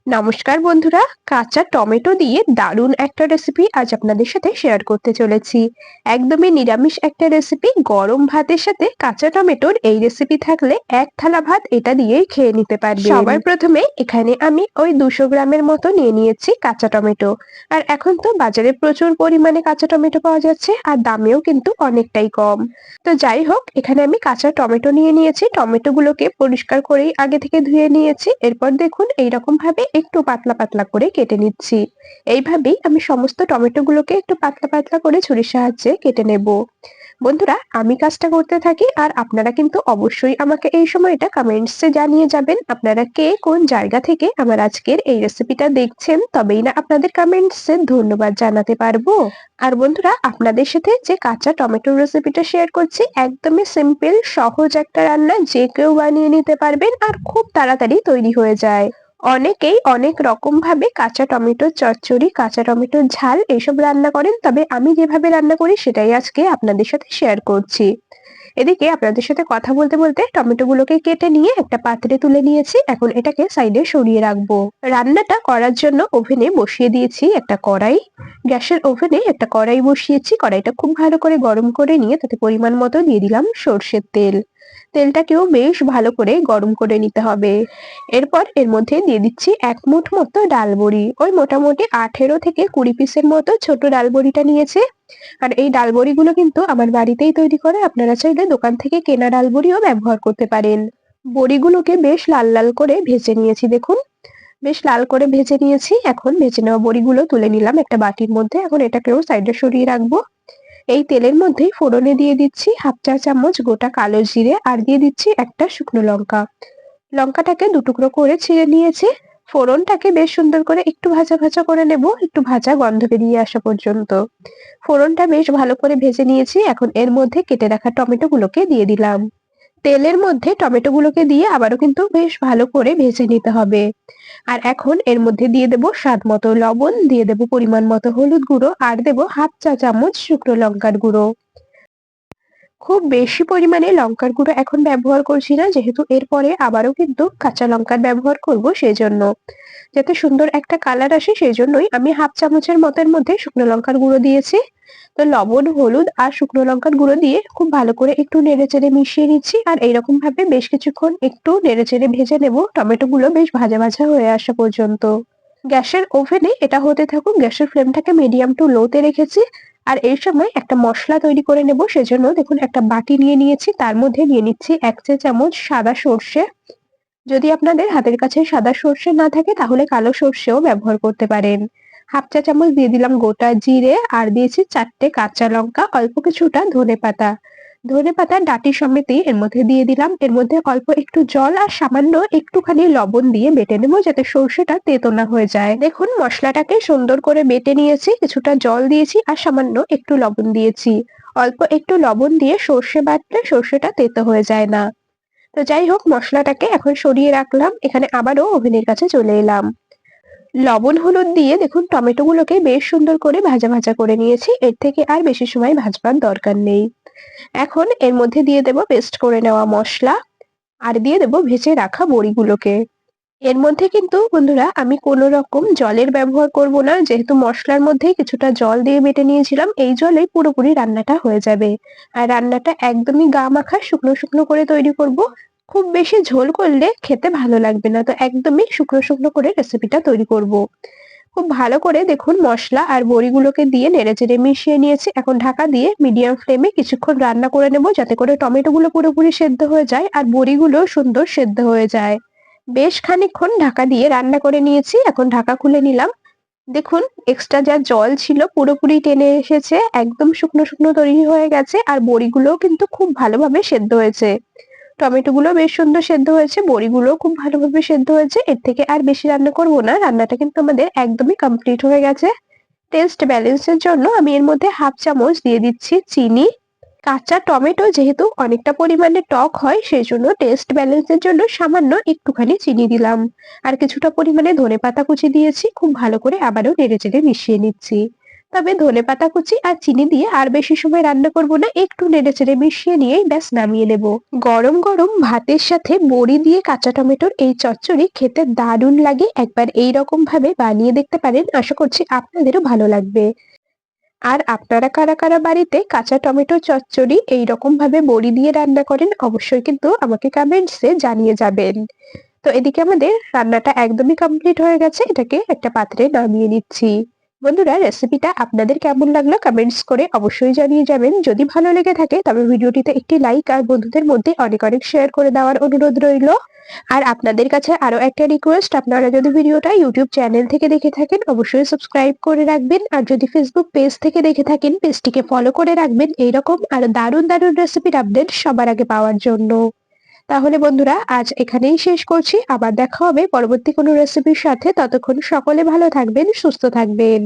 নমস্কার বন্ধুরা, কাঁচা টমেটো দিয়ে দারুণ একটা রেসিপি আজ আপনাদের সাথে শেয়ার করতে চলেছি। একদমই নিরামিষ একটা রেসিপি। গরম ভাতের সাথে কাঁচা টমেটোর এই রেসিপি থাকলে এক থালা ভাত এটা দিয়েই খেয়ে নিতে পারবেন। সবার প্রথমে এখানে আমি ওই 200 গ্রামের মতো নিয়ে নিয়েছি কাঁচা টমেটো। আর এখন তো বাজারে প্রচুর পরিমাণে কাঁচা টমেটো পাওয়া যাচ্ছে আর দামেও কিন্তু অনেকটাই কম। তো যাই হোক, এখানে আমি কাঁচা টমেটো নিয়ে নিয়েছি। টমেটোগুলোকে পরিষ্কার করেই আগে থেকে ধুয়ে নিয়েছি। এরপর দেখুন এইরকম ভাবে একটু পাতলা পাতলা করে কেটে নিচ্ছি। এইভাবেই আমি সমস্ত টমেটোগুলোকে একটু পাতলা পাতলা করে ছুরির সাহায্যে কেটে নেব। বন্ধুরা, আমি কাজটা করতে থাকি আর আপনারা কিন্তু অবশ্যই আমাকে এই সময়টা কমেন্টসে জানিয়ে যাবেন আপনারা কে কোন জায়গা থেকে আমার আজকের এই রেসিপিটা দেখছেন, তবেই না আপনাদের কমেন্টসে ধন্যবাদ জানাতে পারবো। আর বন্ধুরা, আপনাদের সাথে যে কাঁচা টমেটোর রেসিপিটা শেয়ার করছি একদমই সিম্পল সহজ একটা রান্না, যে কেউ বানিয়ে নিতে পারবেন আর খুব তাড়াতাড়ি তৈরি হয়ে যায়। অনেকেই অনেক রকম ভাবে কাঁচা টমেটোর চচ্চড়ি, কাঁচা টমেটোর ঝাল এসব রান্না করেন, তবে আমি যেভাবে রান্না করি সেটাই আজকে আপনাদের সাথে শেয়ার করছি। এদিকে আপনাদের সাথে কথা বলতে বলতে টমেটোগুলোকে কেটে নিয়ে একটা পাত্রে তুলে নিয়েছি। এখন এটাকে সাইডে সরিয়ে রাখবো। রান্নাটা করার জন্য ওভেনে বসিয়ে দিয়েছি একটা কড়াই। গ্যাসের ওভেনে একটা কড়াই বসিয়েছি। কড়াইটা খুব ভালো করে গরম করে নিয়ে তাতে পরিমাণ মতো দিয়ে দিলাম সর্ষের তেল। তেলটাকেও বেশ ভালো করে গরম করে নিতে হবে। এরপর এর মধ্যে দিয়ে দিচ্ছি ১ মুঠ মতো ডাল বড়ি। ওই মোটামুটি ১৮ থেকে ২০ পিসের মতো ছোট ডাল বড়িটা নিয়েছি। আর এই ডাল বড়িগুলো কিন্তু আমার বাড়িতেই তৈরি করা। আপনারা চাইলে দোকান থেকে কেনা ডাল বড়িও ব্যবহার করতে পারেন। বড়িগুলোকে বেশ লাল লাল করে ভেজে নিয়েছি দেখুন। বেশ লাল করে ভেজে নিয়েছি। এখন ভেজে নেওয়া বড়িগুলো তুলে নিলাম একটা বাটির মধ্যে। এখন এটাকেও সাইডে সরিয়ে রাখবো। এই তেলের মধ্যেই ফোড়নে দিয়ে দিচ্ছি 1/2 চা চামচ গোটা কালো জিরে আর দিয়ে দিচ্ছি একটা শুকনো লঙ্কা। লঙ্কাটাকে ২ টুকরো করে ছিঁড়ে নিয়েছি। ফোড়নটাকে বেশ সুন্দর করে একটু ভাজা ভাজা করে নেব, একটু ভাজা গন্ধ বেরিয়ে আসা পর্যন্ত। ফোড়নটা বেশ ভালো করে ভেজে নিয়েছি। এখন এর মধ্যে কেটে রাখা টমেটোগুলোকে দিয়ে দিলাম। তেলের মধ্যে টমেটোগুলোকে দিয়ে আবারও কিন্তু বেশ ভালো করে ভেজে নিতে হবে। আর এখন এর মধ্যে দিয়ে দেব স্বাদ মতো লবণ, দিয়ে দেব পরিমাণ মতো হলুদ গুঁড়ো আর দেব 1/2 চা চামচ শুকনো লঙ্কার গুঁড়ো। খুব বেশি পরিমাণে লঙ্কার গুঁড়ো এখন ব্যবহার করছি না, যেহেতু এরপরে আবারও কিন্তু কাঁচা লঙ্কার ব্যবহার করব সেজন্য। যাতে সুন্দর একটা কালার আসে সেজন্যই আমি 1/2 চামচের মতের মধ্যে শুকনো লঙ্কার গুঁড়ো দিয়েছি। তো লবণ, হলুদ আর শুকনো লঙ্কার গুঁড়ো দিয়ে খুব ভালো করে একটু নেড়েচেড়ে মিশিয়ে নিচ্ছি। আর এইরকম ভাবে বেশ কিছুক্ষণ একটু নেড়েচেড়ে ভেজে নেব টমেটোগুলো বেশ ভাজা ভাজা হয়ে আসা পর্যন্ত। গ্যাসের ওভেনে এটা হতে থাকুক। গ্যাসের ফ্লেমটাকে মিডিয়াম টু লো তে রেখেছি। আর এই সময় একটা মসলা তৈরি করে নেব। সেজন্য দেখুন একটা বাটি নিয়ে নিয়েছি। তার মধ্যে নিয়ে নিচ্ছি ১ চা চামচ সাদা সর্ষে। যদি আপনাদের হাতের কাছে সাদা সর্ষে না থাকে তাহলে কালো সর্ষেও ব্যবহার করতে পারেন। 1/2 চা চামচ দিয়ে দিলাম গোটা জিরে আর দিয়েছি ৪ টে কাঁচা লঙ্কা, অল্প কিছুটা ধনেপাতা। ধনেপাতার ডাঁটি সমেতই এর মধ্যে দিয়ে দিলাম। এর মধ্যে অল্প একটু জল আর সামান্য একটুখানি লবণ দিয়ে বেটে নেব যাতে সর্ষেটা তেতো না হয়ে যায়। দেখুন মসলাটাকে সুন্দর করে বেটে নিয়েছি। কিছুটা জল দিয়েছি আর সামান্য একটু লবণ দিয়েছি। অল্প একটু লবণ দিয়ে সর্ষে বাটলে সর্ষেটা তেতো হয়ে যায় না। তো যাই হোক, মসলাটাকে এখন সরিয়ে রাখলাম। এখানে আবারও ওভেনের কাছে চলে এলাম। লবণ হলুদ দিয়ে দেখুন টমেটোগুলোকে বেশ সুন্দর করে ভাজা ভাজা করে নিয়েছি। এর থেকে আর বেশি সময় ভাজবার দরকার নেই। এখন এর মধ্যে দিয়ে দেব পেস্ট করে নেওয়া মসলা আর দিয়ে দেব ভেজে রাখা বড়িগুলোকে। এর মধ্যে কিন্তু বন্ধুরা আমি কোনো রকম জলের ব্যবহার করব না, যেহেতু মসলার মধ্যেই কিছুটা জল দিয়ে বেটে নিয়েছিলাম। এই জলেই পুরোপুরি রান্নাটা হয়ে যাবে। আর রান্নাটা একদমই গা মাখা শুকনো শুকনো করে তৈরি করব। খুব বেশি ঝোল করলে খেতে ভালো লাগবে না। তো একদমই শুকনো শুকনো করে রেসিপিটা তৈরি করব। খুব ভালো করে দেখুন মসলা আর বড়িগুলোকে দিয়ে নেড়েচেড়ে মিশিয়ে নিয়েছি। এখন ঢাকা দিয়ে মিডিয়াম ফ্লেমে কিছুক্ষণ রান্না করে নেব যাতে করে টমেটোগুলো পুরোপুরি সেদ্ধ হয়ে যায় আর বড়িগুলো সুন্দর সেদ্ধ হয়ে যায়। বেশ খানিকক্ষণ ঢাকা দিয়ে রান্না করে নিয়েছি। এখন ঢাকা খুলে নিলাম। দেখুন এক্সট্রা যা জল ছিল পুরোপুরি টেনে এসেছে। একদম শুকনো শুকনো তৈরি হয়ে গেছে আর বড়িগুলোও কিন্তু খুব ভালোভাবে সেদ্ধ হয়েছে। টমেটোগুলো বেশ সুন্দর সেদ্ধ হয়েছে, বড়িগুলোও খুব ভালোভাবে সেদ্ধ হয়েছে। এর থেকে আর বেশি রান্না করব না। রান্নাটা কিন্তু আমাদের একদমই কমপ্লিট হয়ে গেছে। টেস্ট ব্যালেন্সের জন্য আমি এর মধ্যে 1/2 চামচ দিয়ে দিচ্ছি চিনি। কাঁচা টমেটো যেহেতু অনেকটা পরিমাণে টক হয় সেজন্য টেস্ট ব্যালেন্সের জন্য সামান্য একটুখানি চিনি দিলাম। আর কিছুটা পরিমাণে ধনেপাতা কুচি দিয়েছি। খুব ভালো করে আবারও নেড়েচেড়ে মিশিয়ে নিচ্ছি। তবে ধনেপাতা কুচি আর চিনি দিয়ে আর বেশি সময় রান্না করব না, একটু নেড়েচেড়ে মিশিয়ে নিয়েই ব্যাস নামিয়ে নেব। গরম গরম ভাতের সাথে বড়ি দিয়ে কাঁচা টমেটোর এই চচ্চড়ি খেতে দারুণ লাগে। একবার এইরকম ভাবে বানিয়ে দেখতে পারেন, আশা করছি আপনাদেরও ভালো লাগবে। আর আপনারা কারা কারা বাড়িতে কাঁচা টমেটো চচ্চড়ি এইরকম ভাবে বড়ি দিয়ে রান্না করেন, অবশ্যই কিন্তু আমাকে কমেন্টসে জানিয়ে যাবেন। তো এদিকে আমাদের রান্নাটা একদমই কমপ্লিট হয়ে গেছে, এটাকে একটা পাত্রে নামিয়ে নিচ্ছি। বন্ধুরা, রেসিপিটা আপনাদের কেমন লাগলো কমেন্টস করে অবশ্যই জানিয়ে যাবেন। যদি ভালো লেগে থাকে তবে ভিডিওটিতে একটি লাইক আর বন্ধুদের মধ্যে অনেক অনেক শেয়ার করে দেওয়ার অনুরোধ রইল। আর আপনাদের কাছে আরো একটা রিকোয়েস্ট, আপনারা যদি ভিডিওটা ইউটিউব চ্যানেল থেকে দেখে থাকেন অবশ্যই সাবস্ক্রাইব করে রাখবেন, আর যদি ফেসবুক পেজ থেকে দেখে থাকেন পেজটিকে ফলো করে রাখবেন এইরকম আরো দারুণ দারুণ রেসিপির আপডেট সবার আগে পাওয়ার জন্য। তাহলে বন্ধুরা, আজ এখানেই শেষ করছি। আবার দেখা হবে পরবর্তী কোনো রেসিপির সাথে। ততক্ষণ সকলে ভালো থাকবেন, সুস্থ থাকবেন।